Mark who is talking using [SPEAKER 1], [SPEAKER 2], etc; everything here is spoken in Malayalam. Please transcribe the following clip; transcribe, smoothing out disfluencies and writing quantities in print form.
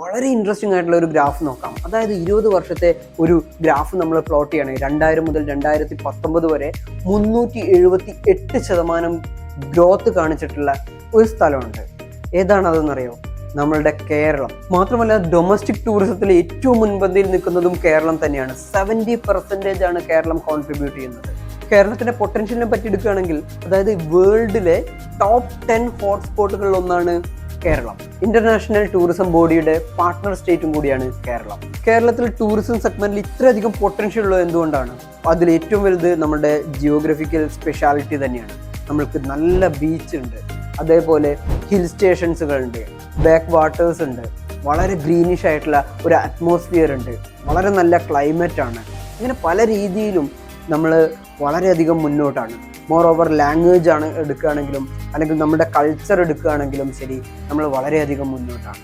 [SPEAKER 1] വളരെ ഇൻട്രസ്റ്റിംഗ് ആയിട്ടുള്ള ഒരു ഗ്രാഫ് നോക്കാം. അതായത് 20 വർഷത്തെ ഒരു ഗ്രാഫ് നമ്മൾ പ്ലോട്ട് ചെയ്യണമെങ്കിൽ 2000 മുതൽ 2019 വരെ 378% ഗ്രോത്ത് കാണിച്ചിട്ടുള്ള ഒരു സ്ഥലമുണ്ട്. ഏതാണതെന്നറിയോ? നമ്മളുടെ കേരളം. മാത്രമല്ല ഡൊമസ്റ്റിക് ടൂറിസത്തിൽ ഏറ്റവും മുൻപന്തിയിൽ നിൽക്കുന്നതും കേരളം തന്നെയാണ്. 70% ആണ് കേരളം കോൺട്രിബ്യൂട്ട് ചെയ്യുന്നത്. കേരളത്തിൻ്റെ പൊട്ടൻഷ്യലിനെ പറ്റി എടുക്കുകയാണെങ്കിൽ, അതായത് വേൾഡിലെ ടോപ്പ് 10 ഹോട്ട്സ്പോട്ടുകളിൽ ഒന്നാണ് കേരളം. ഇന്റർനാഷണൽ ടൂറിസം ബോഡിയുടെ പാർട്ട്ണർ സ്റ്റേറ്റും കൂടിയാണ് കേരളം. കേരളത്തിൽ ടൂറിസം സെഗ്മെന്റിൽ ഇത്രയധികം പൊട്ടൻഷ്യൽ ഉള്ളത് എന്തുകൊണ്ടാണ്? അതിൽ ഏറ്റവും വലുത് നമ്മുടെ ജിയോഗ്രഫിക്കൽ സ്പെഷ്യാലിറ്റി തന്നെയാണ്. നമ്മൾക്ക് നല്ല ബീച്ച് ഉണ്ട്, അതേപോലെ ഹിൽ സ്റ്റേഷൻസുകളുണ്ട്, ബാക്ക് വാട്ടേഴ്സ് ഉണ്ട്, വളരെ ഗ്രീനിഷ് ആയിട്ടുള്ള ഒരു അറ്റ്മോസ്ഫിയർ ഉണ്ട്, വളരെ നല്ല ക്ലൈമറ്റ് ആണ്. ഇങ്ങനെ പല രീതിയിലും നമ്മൾ വളരെയധികം മുന്നോട്ടാണ്. മോർ ഓവർ ലാംഗ്വേജ് ആണ് എടുക്കുകയാണെങ്കിലും അല്ലെങ്കിൽ നമ്മുടെ കൾച്ചർ എടുക്കുകയാണെങ്കിലും ശരി, നമ്മൾ വളരെയധികം മുന്നോട്ടാണ്.